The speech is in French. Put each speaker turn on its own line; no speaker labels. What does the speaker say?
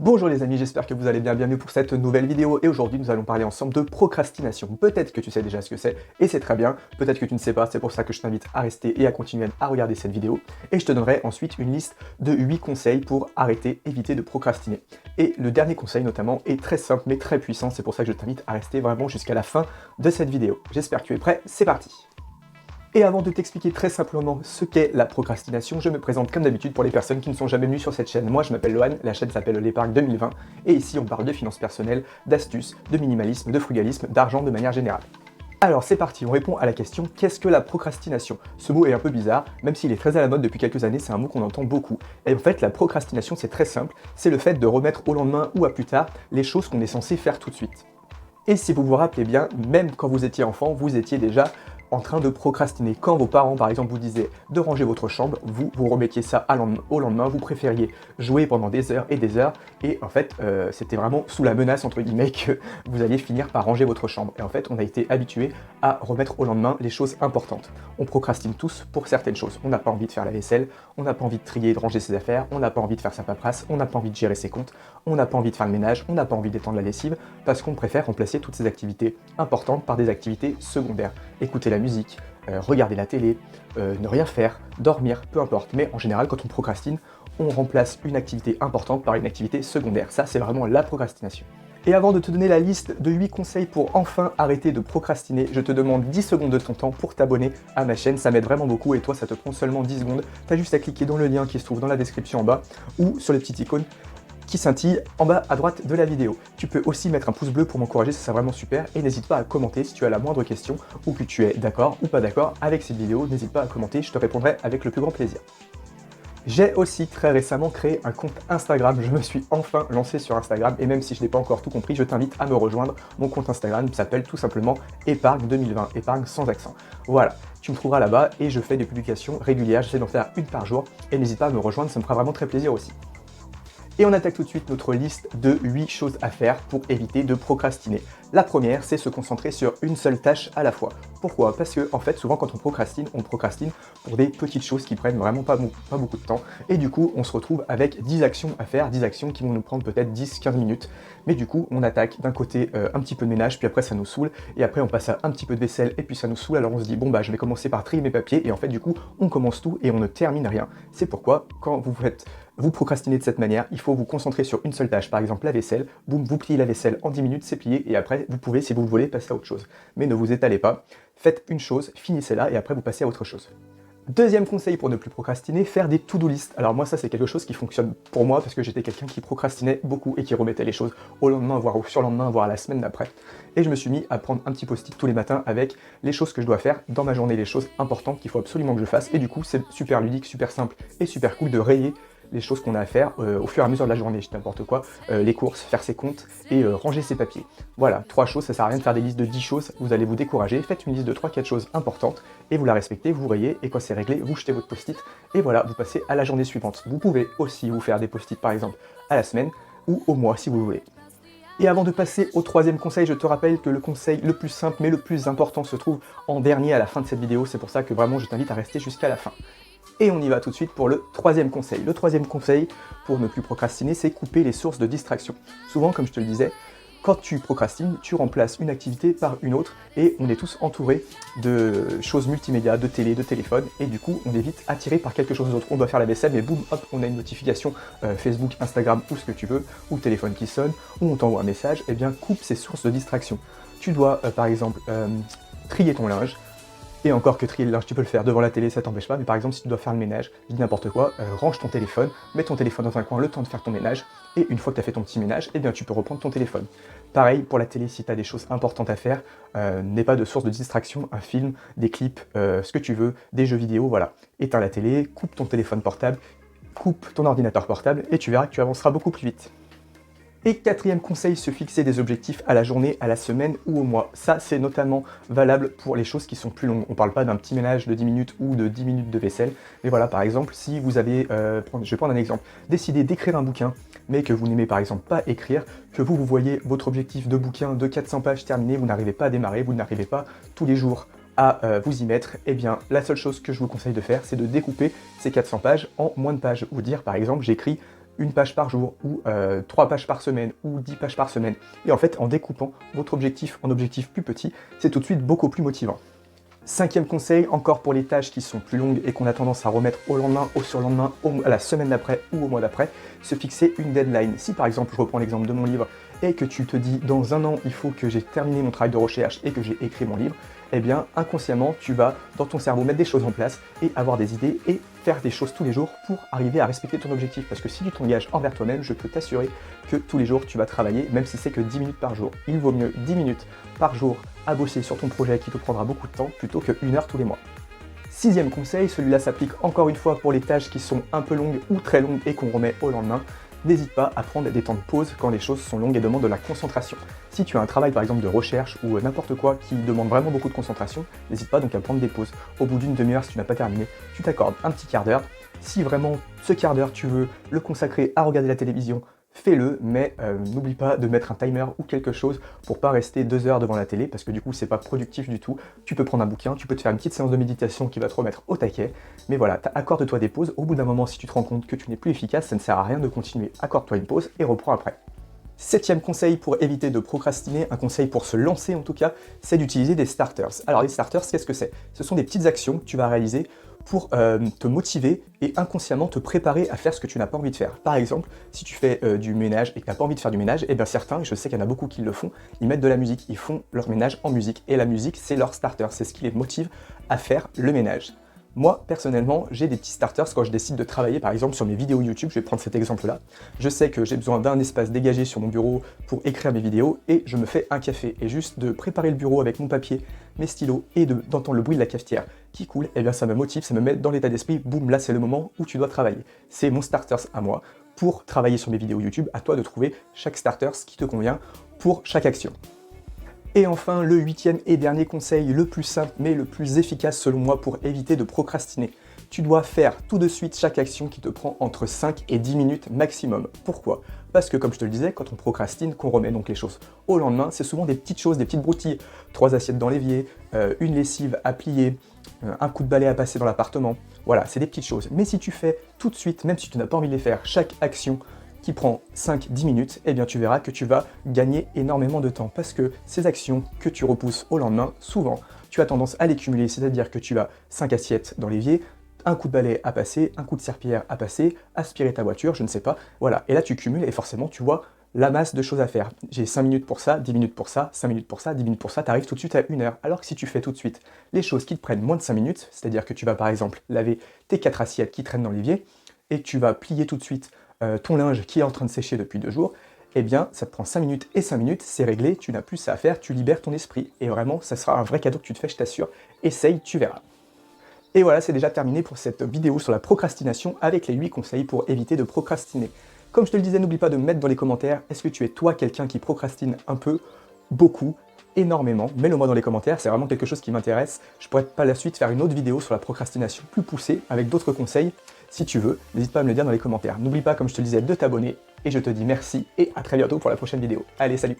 Bonjour les amis, j'espère que vous allez bien, bienvenue pour cette nouvelle vidéo et aujourd'hui nous allons parler ensemble de procrastination. Peut-être que tu sais déjà ce que c'est et c'est très bien, peut-être que tu ne sais pas, c'est pour ça que je t'invite à rester et à continuer à regarder cette vidéo et je te donnerai ensuite une liste de 8 conseils pour arrêter, éviter de procrastiner. Et le dernier conseil notamment est très simple mais très puissant, c'est pour ça que je t'invite à rester vraiment jusqu'à la fin de cette vidéo. J'espère que tu es prêt, c'est parti! Et avant de t'expliquer très simplement ce qu'est la procrastination, je me présente comme d'habitude pour les personnes qui ne sont jamais venues sur cette chaîne. Moi je m'appelle Lohan, la chaîne s'appelle l'épargne 2020, et ici on parle de finances personnelles, d'astuces, de minimalisme, de frugalisme, d'argent de manière générale. Alors c'est parti, on répond à la question « Qu'est-ce que la procrastination ?» Ce mot est un peu bizarre, même s'il est très à la mode depuis quelques années, c'est un mot qu'on entend beaucoup. Et en fait la procrastination c'est très simple, c'est le fait de remettre au lendemain ou à plus tard les choses qu'on est censé faire tout de suite. Et si vous vous rappelez bien, même quand vous étiez enfant, vous étiez déjà en train de procrastiner. Quand vos parents, par exemple, vous disaient de ranger votre chambre, vous remettiez ça au lendemain, vous préfériez jouer pendant des heures, et en fait, c'était vraiment sous la menace, entre guillemets, que vous alliez finir par ranger votre chambre. Et en fait, on a été habitué à remettre au lendemain les choses importantes. On procrastine tous pour certaines choses. On n'a pas envie de faire la vaisselle, on n'a pas envie de trier et de ranger ses affaires, on n'a pas envie de faire sa paperasse, on n'a pas envie de gérer ses comptes, on n'a pas envie de faire le ménage, on n'a pas envie d'étendre la lessive, parce qu'on préfère remplacer toutes ces activités importantes par des activités secondaires. Écouter la musique, regarder la télé, ne rien faire, dormir, peu importe. Mais en général, quand on procrastine, on remplace une activité importante par une activité secondaire. Ça, c'est vraiment la procrastination. Et avant de te donner la liste de 8 conseils pour enfin arrêter de procrastiner, je te demande 10 secondes de ton temps pour t'abonner à ma chaîne, ça m'aide vraiment beaucoup et toi ça te prend seulement 10 secondes. T'as juste à cliquer dans le lien qui se trouve dans la description en bas ou sur le petit icône qui scintille en bas à droite de la vidéo. Tu peux aussi mettre un pouce bleu pour m'encourager, ça serait vraiment super, et n'hésite pas à commenter si tu as la moindre question ou que tu es d'accord ou pas d'accord avec cette vidéo, n'hésite pas à commenter, je te répondrai avec le plus grand plaisir. J'ai aussi très récemment créé un compte Instagram, je me suis enfin lancé sur Instagram et même si je n'ai pas encore tout compris, je t'invite à me rejoindre. Mon compte Instagram s'appelle tout simplement épargne 2020, épargne sans accent. Voilà, tu me trouveras là-bas et je fais des publications régulières, j'essaie d'en faire une par jour et n'hésite pas à me rejoindre, ça me fera vraiment très plaisir aussi. Et on attaque tout de suite notre liste de 8 choses à faire pour éviter de procrastiner. La première, c'est se concentrer sur une seule tâche à la fois. Pourquoi? Parce que en fait, souvent quand on procrastine pour des petites choses qui prennent vraiment pas beaucoup de temps. Et du coup, on se retrouve avec 10 actions à faire, 10 actions qui vont nous prendre peut-être 10-15 minutes. Mais du coup, on attaque d'un côté un petit peu de ménage, puis après ça nous saoule, et après on passe à un petit peu de vaisselle, et puis ça nous saoule, alors on se dit, bon bah je vais commencer par trier mes papiers, et en fait du coup, on commence tout et on ne termine rien. C'est pourquoi, quand vous procrastinez de cette manière, il faut vous concentrer sur une seule tâche, par exemple la vaisselle, boum, vous pliez la vaisselle en 10 minutes, c'est plié, et après vous pouvez, si vous le voulez, passer à autre chose. Mais ne vous étalez pas, faites une chose, finissez-la, et après vous passez à autre chose. Deuxième conseil pour ne plus procrastiner, faire des to-do list. Alors moi ça c'est quelque chose qui fonctionne pour moi parce que j'étais quelqu'un qui procrastinait beaucoup et qui remettait les choses au lendemain, voire au surlendemain, voire à la semaine d'après. Et je me suis mis à prendre un petit post-it tous les matins avec les choses que je dois faire dans ma journée, les choses importantes qu'il faut absolument que je fasse. Et du coup c'est super ludique, super simple et super cool de rayer les choses qu'on a à faire au fur et à mesure de la journée, je dis n'importe quoi, les courses, faire ses comptes et ranger ses papiers. Voilà, 3 choses, ça sert à rien de faire des listes de 10 choses, vous allez vous décourager, faites une liste de 3-4 choses importantes et vous la respectez, vous rayez et quand c'est réglé, vous jetez votre post-it et voilà, vous passez à la journée suivante. Vous pouvez aussi vous faire des post-it par exemple à la semaine ou au mois si vous voulez. Et avant de passer au troisième conseil, je te rappelle que le conseil le plus simple mais le plus important se trouve en dernier à la fin de cette vidéo, c'est pour ça que vraiment je t'invite à rester jusqu'à la fin. Et on y va tout de suite pour le troisième conseil. Le troisième conseil pour ne plus procrastiner, c'est couper les sources de distraction. Souvent, comme je te le disais, quand tu procrastines, tu remplaces une activité par une autre et on est tous entourés de choses multimédia, de télé, de téléphone et du coup on est vite attiré par quelque chose d'autre. On doit faire la vaisselle mais boum, hop, on a une notification Facebook, Instagram ou ce que tu veux, ou le téléphone qui sonne, ou on t'envoie un message, et bien coupe ces sources de distraction. Tu dois par exemple trier ton linge. Et encore que trier le linge, tu peux le faire devant la télé, ça t'empêche pas, mais par exemple si tu dois faire le ménage, je dis n'importe quoi, range ton téléphone, mets ton téléphone dans un coin le temps de faire ton ménage, et une fois que tu as fait ton petit ménage, eh bien tu peux reprendre ton téléphone. Pareil pour la télé, si tu as des choses importantes à faire, n'aie pas de source de distraction, un film, des clips, ce que tu veux, des jeux vidéo, voilà. Éteins la télé, coupe ton téléphone portable, coupe ton ordinateur portable, et tu verras que tu avanceras beaucoup plus vite. Et quatrième conseil, se fixer des objectifs à la journée, à la semaine ou au mois. Ça, c'est notamment valable pour les choses qui sont plus longues. On ne parle pas d'un petit ménage de 10 minutes ou de 10 minutes de vaisselle. Mais voilà, par exemple, si vous avez, je vais prendre un exemple, décidé d'écrire un bouquin, mais que vous n'aimez par exemple pas écrire, que vous voyez votre objectif de bouquin de 400 pages terminé, vous n'arrivez pas à démarrer, vous n'arrivez pas tous les jours à vous y mettre, eh bien la seule chose que je vous conseille de faire, c'est de découper ces 400 pages en moins de pages. Ou dire par exemple, j'écris 1 page par jour, ou 3 pages par semaine, ou 10 pages par semaine. Et en fait, en découpant votre objectif en objectifs plus petits, c'est tout de suite beaucoup plus motivant. 5e conseil, encore pour les tâches qui sont plus longues et qu'on a tendance à remettre au lendemain, au surlendemain, à la semaine d'après ou au mois d'après, se fixer une deadline. Si par exemple, je reprends l'exemple de mon livre, et que tu te dis dans 1 an, il faut que j'ai terminé mon travail de recherche et que j'ai écrit mon livre, eh bien inconsciemment, tu vas dans ton cerveau mettre des choses en place et avoir des idées et faire des choses tous les jours pour arriver à respecter ton objectif. Parce que si tu t'engages envers toi-même, je peux t'assurer que tous les jours, tu vas travailler, même si c'est que 10 minutes par jour. Il vaut mieux 10 minutes par jour à bosser sur ton projet qui te prendra beaucoup de temps plutôt que 1 heure tous les mois. 6e conseil, celui-là s'applique encore une fois pour les tâches qui sont un peu longues ou très longues et qu'on remet au lendemain. N'hésite pas à prendre des temps de pause quand les choses sont longues et demandent de la concentration. Si tu as un travail par exemple de recherche ou n'importe quoi qui demande vraiment beaucoup de concentration, n'hésite pas donc à prendre des pauses. Au bout d'une demi-heure, si tu n'as pas terminé, tu t'accordes un petit quart d'heure. Si vraiment ce quart d'heure tu veux le consacrer à regarder la télévision, fais-le, mais n'oublie pas de mettre un timer ou quelque chose pour pas rester 2 heures devant la télé, parce que du coup c'est pas productif du tout. Tu peux prendre un bouquin, tu peux te faire une petite séance de méditation qui va te remettre au taquet, mais voilà, accorde-toi des pauses. Au bout d'un moment, si tu te rends compte que tu n'es plus efficace, ça ne sert à rien de continuer. Accorde-toi une pause et reprends après. 7e conseil pour éviter de procrastiner, un conseil pour se lancer en tout cas, c'est d'utiliser des starters. Alors les starters, qu'est-ce que c'est? Ce sont des petites actions que tu vas réaliser pour te motiver et inconsciemment te préparer à faire ce que tu n'as pas envie de faire. Par exemple, si tu fais du ménage et que tu n'as pas envie de faire du ménage, et bien certains, et je sais qu'il y en a beaucoup qui le font, ils mettent de la musique, ils font leur ménage en musique. Et la musique, c'est leur starter, c'est ce qui les motive à faire le ménage. Moi, personnellement, j'ai des petits starters quand je décide de travailler, par exemple, sur mes vidéos YouTube. Je vais prendre cet exemple-là. Je sais que j'ai besoin d'un espace dégagé sur mon bureau pour écrire mes vidéos et je me fais un café. Et juste de préparer le bureau avec mon papier, mes stylos et d'entendre le bruit de la cafetière qui coule, eh bien ça me motive, ça me met dans l'état d'esprit, boum, là c'est le moment où tu dois travailler. C'est mon starters à moi pour travailler sur mes vidéos YouTube. À toi de trouver chaque starters qui te convient pour chaque action. Et enfin, le 8e et dernier conseil, le plus simple mais le plus efficace selon moi pour éviter de procrastiner. Tu dois faire tout de suite chaque action qui te prend entre 5 et 10 minutes maximum. Pourquoi? Parce que comme je te le disais, quand on procrastine, qu'on remet donc les choses au lendemain, c'est souvent des petites choses, des petites broutilles. 3 assiettes dans l'évier, une lessive à plier, un coup de balai à passer dans l'appartement. Voilà, c'est des petites choses. Mais si tu fais tout de suite, même si tu n'as pas envie de les faire, chaque action qui prend 5-10 minutes, eh bien tu verras que tu vas gagner énormément de temps parce que ces actions que tu repousses au lendemain, souvent, tu as tendance à les cumuler, c'est-à-dire que tu as 5 assiettes dans l'évier, un coup de balai à passer, un coup de serpillière à passer, aspirer ta voiture, je ne sais pas, voilà. Et là tu cumules et forcément tu vois la masse de choses à faire. J'ai 5 minutes pour ça, 10 minutes pour ça, 5 minutes pour ça, 10 minutes pour ça, tu arrives tout de suite à 1 heure. Alors que si tu fais tout de suite les choses qui te prennent moins de 5 minutes, c'est-à-dire que tu vas par exemple laver tes 4 assiettes qui traînent dans l'évier et que tu vas plier tout de suite ton linge qui est en train de sécher depuis 2 jours, eh bien ça te prend 5 minutes et 5 minutes, c'est réglé, tu n'as plus ça à faire, tu libères ton esprit. Et vraiment, ça sera un vrai cadeau que tu te fais, je t'assure. Essaye, tu verras. Et voilà, c'est déjà terminé pour cette vidéo sur la procrastination avec les 8 conseils pour éviter de procrastiner. Comme je te le disais, n'oublie pas de me mettre dans les commentaires, est-ce que tu es toi quelqu'un qui procrastine un peu, beaucoup, énormément? Mets-le moi dans les commentaires, c'est vraiment quelque chose qui m'intéresse. Je pourrais par la suite faire une autre vidéo sur la procrastination plus poussée, avec d'autres conseils. Si tu veux, n'hésite pas à me le dire dans les commentaires. N'oublie pas, comme je te le disais, de t'abonner, et je te dis merci, et à très bientôt pour la prochaine vidéo. Allez, salut!